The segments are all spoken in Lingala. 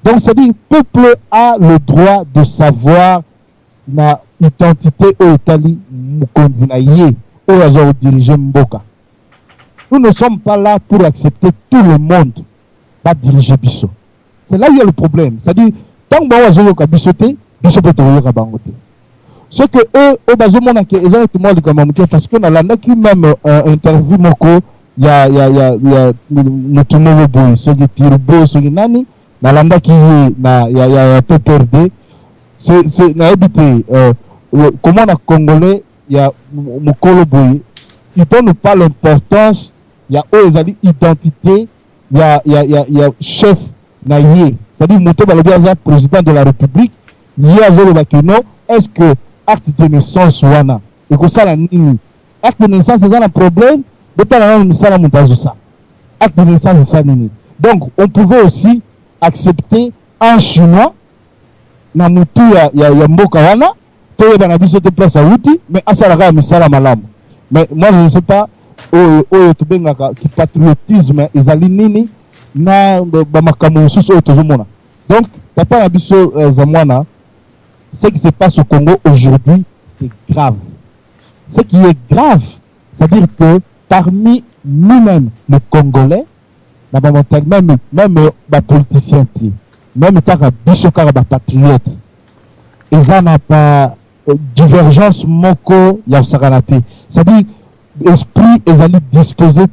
Donc, c'est-à-dire, le peuple a le droit de savoir la identité au Italie, Mukondinaye, où ils ont dirigé Mboka. Nous ne sommes pas là pour accepter tout le monde, pas diriger Bisso. C'est là où il y a le problème. C'est-à-dire, tant que vous avez bisoté, Bisso peut être bangoté. Ce que eux, au bas du monde, ils ont été morts parce que dans la même interview, il y a le tournoi boy, ceux qui tirent beau, ceux qui nani, dans la qui il y a PPRD, c'est n'a habité comment on a congolais, il y a Mukolo boy, ils donnent pas l'importance, il y a eux, ils ont identité, il y a chef naïe, c'est-à-dire Mouto Balobiaza, président de la République, il y a Zolo Bakino, est-ce que acte de naissance wana et que ça la nini acte de naissance c'est un problème de temps en temps ça la montage ça acte de naissance c'est ça nini. Donc on pouvait aussi accepter en chinois na mutu ya mboka wana to yeba na biso te place à outil mais asala misala malamu. Mais moi je ne sais pas o to bengaka ki patriotisme ezali nini na ba makambo susu o to zomona. Donc papa na biso zamwana. Ce qui se passe au Congo aujourd'hui, c'est grave. Ce qui est grave, c'est-à-dire que parmi nous-mêmes, les Congolais, même les politiciens, même les patriotes, ils n'ont pas divergence moko ya saganate. C'est-à-dire, l'esprit est allé disposer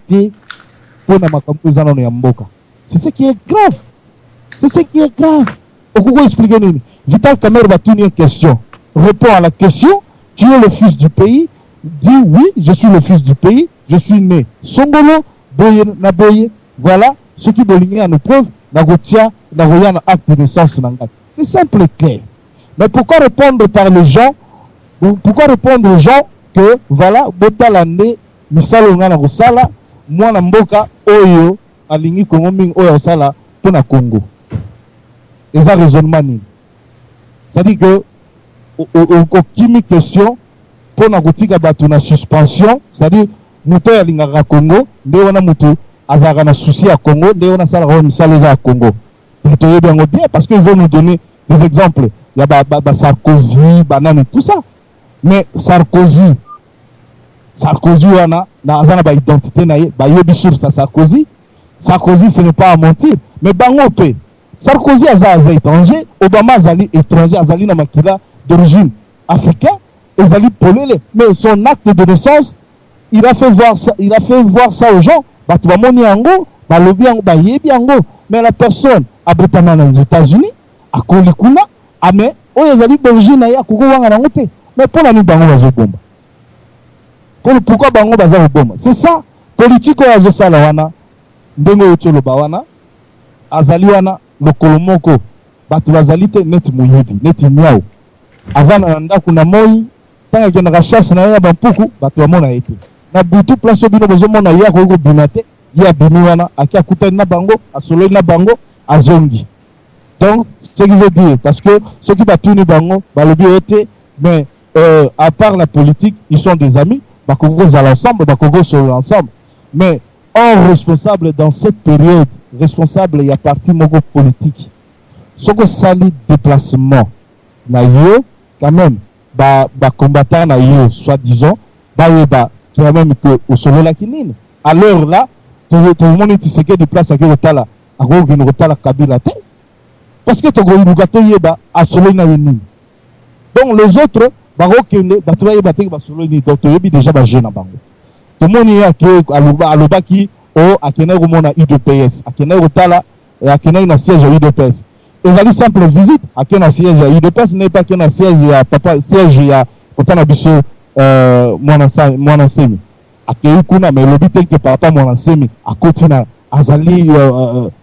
pour la makambo ya mboka. C'est ce qui est grave. C'est ce qui est grave. Pourquoi expliquer nous? Vital Kamerhe va tenir une question. Réponds à la question. Tu es le fils du pays. Dis oui, je suis le fils du pays. Je suis né Songolo, Boye, Naboye. Voilà ce qui doit à nos preuves. Nagotia, Nagoya, acte de naissance. C'est simple et clair. Mais pourquoi répondre par les gens? Pourquoi répondre aux gens que voilà, Botalande, Misalo Nagosala, moi Namboka, Oyo, Alingi Kongo Ming, Oyo Sala, pour na Congo. Et ça raisonnement. C'est-à-dire que, au kimi question, pour na gotika batu na suspension, c'est-à-dire, muto ya lingaka Congo, nde wana muto azaka na souci à Congo, nde wana sala kwa misala à Congo. Muto yebi yango bien, parce qu'ils vont nous donner des exemples. Il y a Sarkozy, Bana, tout ça. Mais Sarkozy wana, na azana ba identité na ye, ba yebi sur sa Sarkozy, ce n'est pas à mentir. Mais bango pe, Sarkozy a étranger, Obama a étranger, a makila d'origine africaine, ezali polele. Mais son acte de naissance, il a fait voir ça aux gens. Batubamoni yango, balobi yango, bayebi yango. Mais la personne a botama dans les États-Unis, a kolikuna, a mais ezali d'origine na ya koko wanga nango te. Mais pour la nuit bango bazo bomba. Pourquoi bango bazo bomba? C'est ça. Politique ya zo sala wana, ndengo yotolo ba wana, azali wana. Le kolomoko batu bazali te neti Moyibi neti miao avant na kuna moi tanga kena ka chasse na ya bampuku batu bamona ete na butu place bino bozomona ya ko binate ya binu wana akia kutana na bango asolo na bango azongi. Donc ce qui veut dire parce que ceux qui batuni bango balobi ete mais à part la politique ils sont des amis bakongo za l'ensemble bakongo sur l'ensemble mais or responsable dans cette période responsable il y a parti mogo politique ce que sali déplacement na yo quand même ba combattant na yo soi-disant ba qui a même que au solo la kinine à l'heure là tout le monde est séqué de place à que tala à ko que tala Kabila te parce que to go ibugato yeba à solo na yini donc les autres ba ko kende ba to yeba te ba solo ni donc to yebi déjà ba jeune na bango tout le monde y a que aloba qui o akena komona UDPS akena kotala akena na siège ya UDPS ezali simple visite akena siège ya UDPS n'est pas akena siège ya papa siège ya papa na biso mwana semi akei kuna mais lobi te que papa mwana semi akotina azali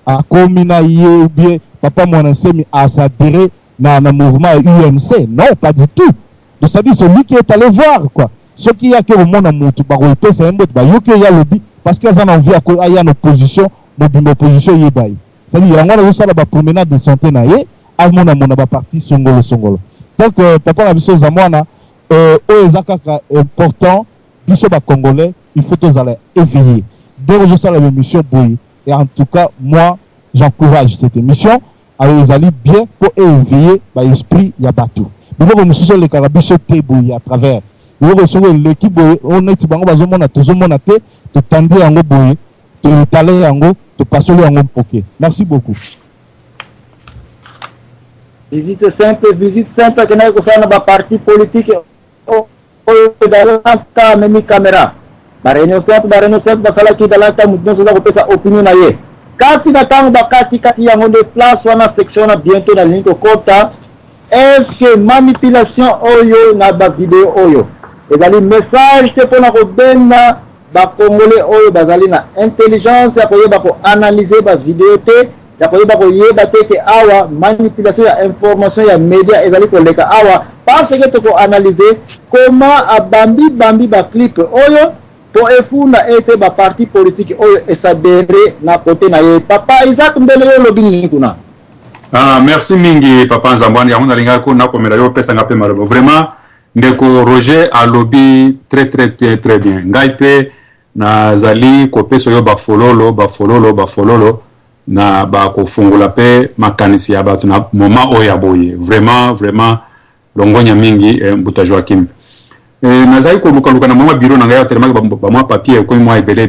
akomina ye bien papa mwana semi a s'adhérer na mouvement UMC non pas du tout de ça dit celui qui est allé voir quoi ce qui y a que au monde mutu ba ko pesa mbo ba yoke ya lobi parce qu'ils ont envie à y a une opposition, une opposition yébaï. C'est-à-dire, il y a une promenade de santé naïe, à mon parti Songolo. Donc, papa la mission zamwana, important, biso ba congolais, il faut tous aller éveiller. Donc, je sens la mission boy. Et en tout cas, moi, j'encourage cette émission. ezali bien pour éveiller l'esprit ya bato. Biloko mosusu elekaka biso te boye à travers. Biloko soko eleki boye oneti bango bazomona tozomona te totandi yango boye totale yango topasoli yango mpoke. Merci beaucoup. Visite simple que nous avons na parti politique dans même caméra. Réunion simple basala ki dalata mudno soda kopesa opinion na ye. Kasi na tango bakati kati yango de place wana section na bientôt na ligne kota. Est-ce que manipulation oyo na ba vidéo oyo ezali message te pona ko benna ba congolais oyo bazali na intelligence ya koyeba ko analyser ba vidéo te ya koyeba ko yeba te ke awa manipulation ya information ya media ezali ko leka awa parce que to ko analyser comment abambi ba clip oyo po efuna ete ba parti politique oyo esadere na côté na ye. Papa Isaac mbele yo lobini kuna. Ah, merci mingi papa Nzambwani yango na linga ko na komela yo pesa ngape malobo. Vraiment ndeko Roger a lobby très bien. Ngai pe na zali ko peso yo ba fololo na ba ko fungula pe makanisi ya batu na moma oya boye. Vraiment longonya mingi mbuta Joachim. Nazali ko luka na mama bureau na ngai tellement ba mwa papier ko mwa belé.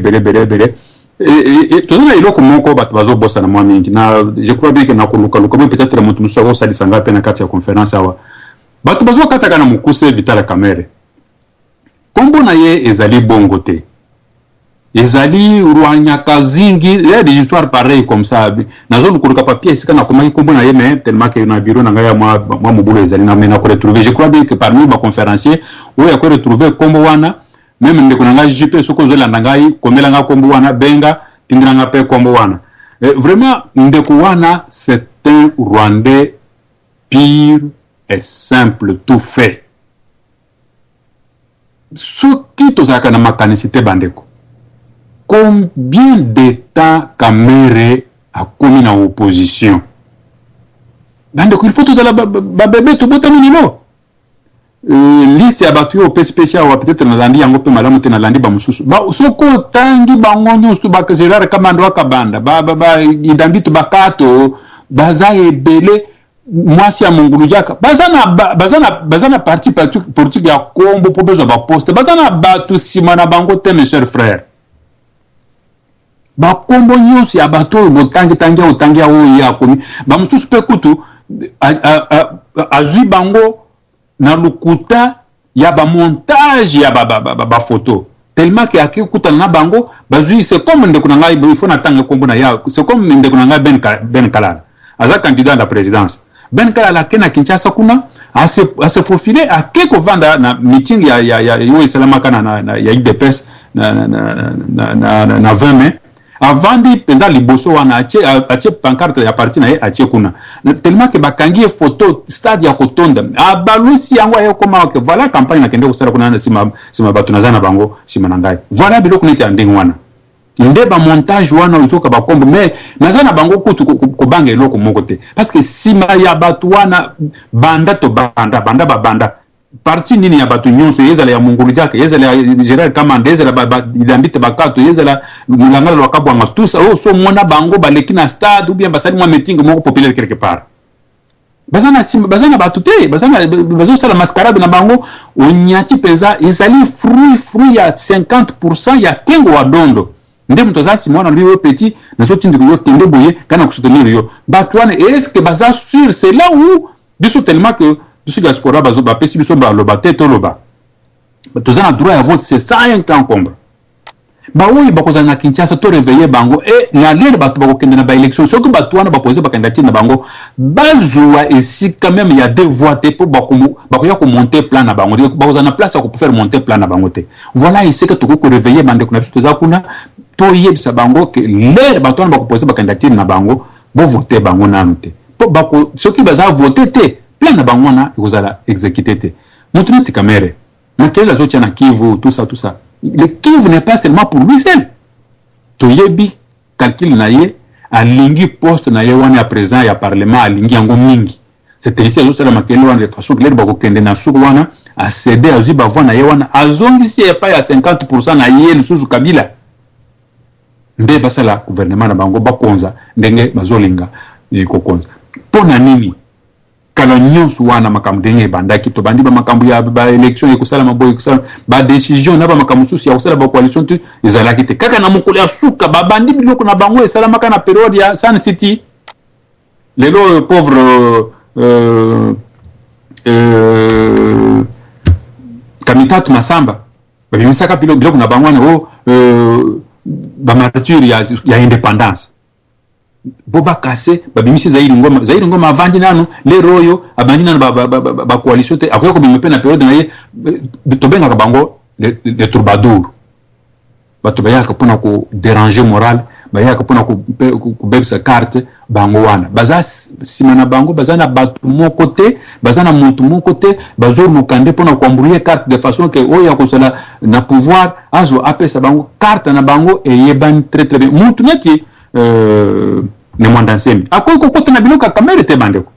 Et tout ça, il est comme on bazo bossa na moi mingi na je crois bien que na koluka peut-être mutu muso ko sali sanga pe na kati ya conférence awa bato bazo kataka na mukuse Vital Kamerhe kombo na ye ezali bongote ezali ruanya kazingi il y a des histoires pareilles comme ça na zone koluka papier sika na komaki kombo na ye mais tellement que na bureau na ngaya moi mubulo ezali na mena ko retrouver je crois bien que parmi ba conférenciers où ya ko retrouver kombo wana même ndeko nanga JP soko zolanda ngai komela nga kombo wana benga tindira pe kombo wana vraiment ndeko wana c'est un Rwandais pur et simple tout fait ce qui tozaka na makanisité bandeko combien de temps Kamerhe a commis na opposition bandeko il faut tout la bébé tout bota minilo liste ya batu yo spécial wa peut-être na landi yango pe malamu te na landi ba mususu ba soko tangi bango nyusu ba kazerara kama ndo akabanda ba idambitu bakato baza ebele mwasi ya mungulu jaka bazana parti politique ya kombo po bezo ba poste bazana batu sima na bango te mes chers frères ba kombo nyusu ya batu bo tangi ya o ya komi ba mususu pe kutu azui bango na lukuta ya ba montage ya ba photo tellement que akikuta na bango bazui c'est comme ndeko na ngai il faut na tanga kombo na ya c'est comme ndeko na ngai Ben Kalala aza candidat à la présidence Ben Kalala kena Kinshasa kuna a se faufiler a keko vanda na meeting ya yo isalama kana na ya IDPS na 20 mai avandi penza liboso wana atie pancarte ya parti na ye atie kuna tellement que bakangi photo stade ya kotonda abalusi yango ayo koma que voilà campagne na kende kusala kuna sima batu nazana bango sima na ngai voilà biloko neti anding wana nde ba montage wana uzoka ba kombo mais nazana bango kutu ko banga eloko moko te parce que sima ya batu wana banda parti nini ya batu nyonso yezala ya mungulu jake yezala ya Gerard Kamande yezala idambite bakato yezala mulangala wakabwanga tout ça so mona bango baleki na stade ou bien basali mwa meeting moko populaire quelque part bazana batu te bazana sala mascarade na bango onyati penza ezali fruit ya 50% ya kengo wa dondo nde mto za simona lui petit na so tindi yo tende boye kana kusoutenir yo batwana est-ce que baza sûr c'est là où biso tellement que biso diaspora bazo ba pesi biso ba loba teto loba tozana droit à vote c'est 5 ans combre ba oui ba kozana na Kinshasa to réveiller bango et na lire batu ba kokende na ba élection soko batwana ba poser ba candidature na bango bazwa ici quand même il y a deux voix te pour ba ko monter plan na bango ba kozana place pour faire monter plan na bango te voilà ici que to ko réveiller bande ko na biso za kuna to yebisa bango que lire batwana ba ko poser ba candidature na bango bo voter bango nanu te po ba ko soki baza voter te plan na bango na ekozala exécuté te mutu Kamerhe na kela zo na Kivu tout ça le Kivu n'est pas seulement pour lui seul to yebi calcul na ye alingi poste na ye wana ya président ya parlement alingi yango mingi c'est ici zo sala makelo wana de façon claire ba ko kende na suku wana a céder azi ba voix na ye wana azongi si pas ya 50% na ye lususu Kabila nde basala gouvernement na bango bakonza ndenge bazolinga ko konza pona nini kala nyonso wana makambo ndenge bandaki to bandi ba makambo ya ba election ekusala maboy ekusala ba decision na ba makambo susi ya kusala ba coalition tu ezalaki te kaka na mokolo ya suka ba bandi biloko na bango esala maka na periode ya Sun City lelo pauvre Kamitatu Masamba babimisaka biloko na bango na ba martyr ya indépendance boba kase babimisi Zaire ngoma avandi nano le royo abandi nano ba coalition te akoyo ko bimepe na periode na ye tobenga ka bango les troubadours bato bayaka pona ko déranger moral bayaka pona ko bebsa carte bango wana baza simana bango baza na bato mon côté baza na montu mon côté bazo lukande pona ko embrouiller carte de façon que oya ko sala na pouvoir azo apesa bango carte na bango et yeban très très bien montu neti ne mwandansemi akoy ko kota na biloka Kamerhe te bandeko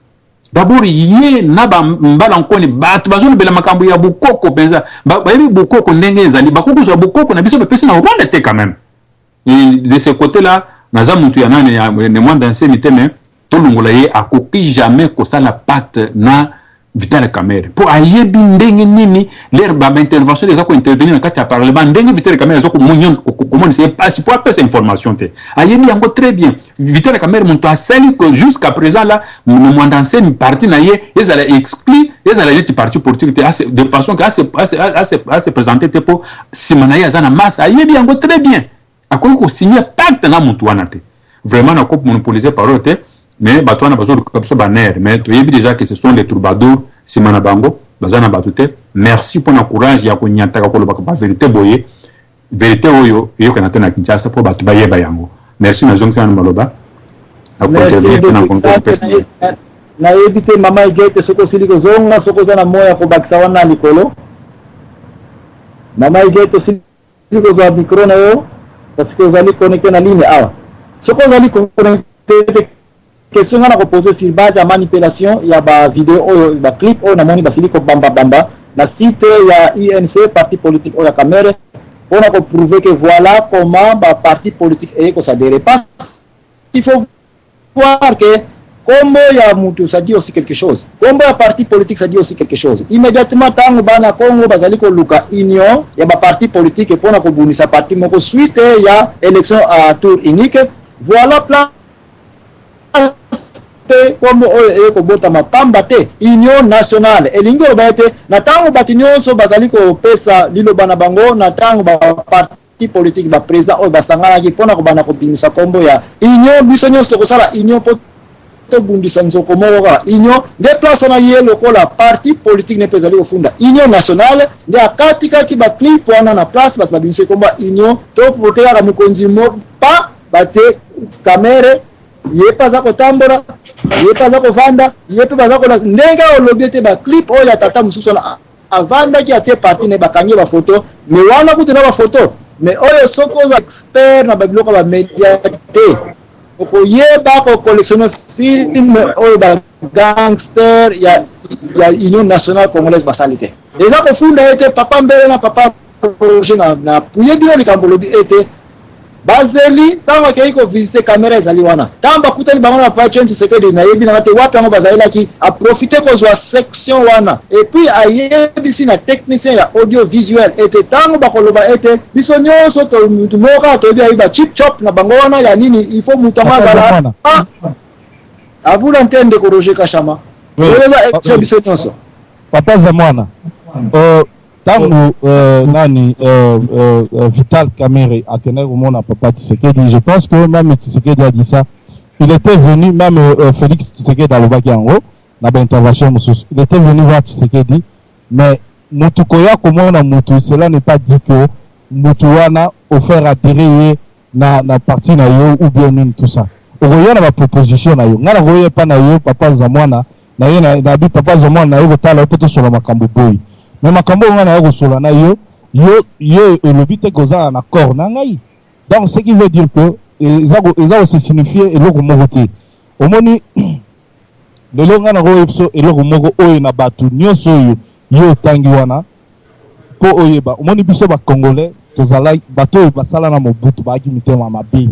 d'abord ye na ba mbala nkoni bato bazona bela makambo ya bukoko penza ba yebi bukoko ndenge ezali bakoko so bukoko na biso bepesa na Rwanda te quand même et de ce côté là naza muntu ya nane ya ne mwandansemi te mais tolongola ye akoki jamais ko sala pacte na Vital Kamerhe pour ayebi ndenge nini l'air ba intervention les ko intervenir na kati ya parlement ndenge Vital Kamerhe zo ko munyon comment c'est pas si pour cette information te ayebi yango très bien Vital Kamerhe monto asali que jusqu'à présent là mon mandancé une partie na ye ils allaient exclure ils allaient être parti politique de façon que assez présenter te pour simana ya zana masse ayebi yango très bien akoki ko signer pacte na monto wana te vraiment na ko monopoliser parole te mais batwana bazo kapso baner mais tu yebi déjà que ce sont les troubadours simana bango bazana batute merci pour le courage ya ko nyantaka ko ba vérité boye vérité oyo yo kana tena Kinshasa pour batu bayeba yango merci na zongsa na maloba akonte na contexte na ebite mama igete soko siliko zonga soko zana moya ko bakisa wana likolo mama igete siliko za micro na yo parce que zali connecté na ligne awa soko zali connecté question na ko poser sur base ya manipulation ya ba vidéo ba clip o na moni ba siliko bamba na site ya INC parti politique o ya Kamerhe on a prouvé que voilà comment ba parti politique est que ça dépasse pas. Il faut voir que comme il y a mutu ça dit aussi quelque chose. Comme un parti politique ça dit aussi quelque chose. Immédiatement tango bana Congo bazali ko luka union ya ba parti politique pour na ko bunisa parti moko suite ya élection à tour unique. Voilà plan comme ko bota mapamba te union nationale elingo baete na tango batinyoso bazali ko pesa lilo bana bango na tango ba parti politique ba président o basangana ki pona ko bana ko bimisa kombo ya union biso nyonso ko sala union po to bundisa nzoko moko union de place na ye lokola parti politique ne pezali ofunda union nationale de akati kati ba clip wana na place ba bimisa kombo union to protéger la mukonzi mo pa bate Kamerhe yepa za kotambora yepa za kovanda yepa za kola ndenge olobiete ba clip oya tata mususu na avanda ki ate parti ne bakangi ba photo me wana kutena ba photo me oyo soko za expert na babiloko ba media te oko yeba ko collectionner film oyo ba gangster ya Union Nationale Congolaise basalite eza ko funda ete papa mbele na papa na puye bio likambo lobi ete bazeli tango ke iko visiter Kamerhe ezali wana tamba kutani bango na pa change secret na yebi na te wapi ngo bazali ki a profiter ko zwa section wana et puis ayebi si na technicien ya audio visuel ete tango bakoloba ete biso nyonso to mutu moka to bi ba chip chop na bango wana ya nini il faut mutama zala a vous l'entendre ko Roger Kashama eza biso nyonso papa za mwana tango nani Vital Kamerhe a tenu au monde à Papa Tshisekedi. Je pense que même Tshisekedi a dit ça. Il était venu, même Félix Tshisekedi dans le bac en haut, dans l'intervention, il était venu voir Tshisekedi, mais Mutukoya comme on a Mutu, cela n'est pas dit que Mutuana offert adhérer na parti na yo ou bien tout ça. Ogoya na proposition na yo. Ngana goye pa na yo papa zamwana na yo na bi papa zamwana na yo tala peut sur le makambo boy. Mais makambo wana ya kosola na yo le but est goza en accord na ngai. Donc ce qui veut dire que ça aussi signifier eloko moko te. Omoni le longa na roepso eloko moko oyo na batu nyonso yo tangi wana ko oyeba. Omoni biso ba congolais tozala bato basala na mobutu ba ki mitema mabe.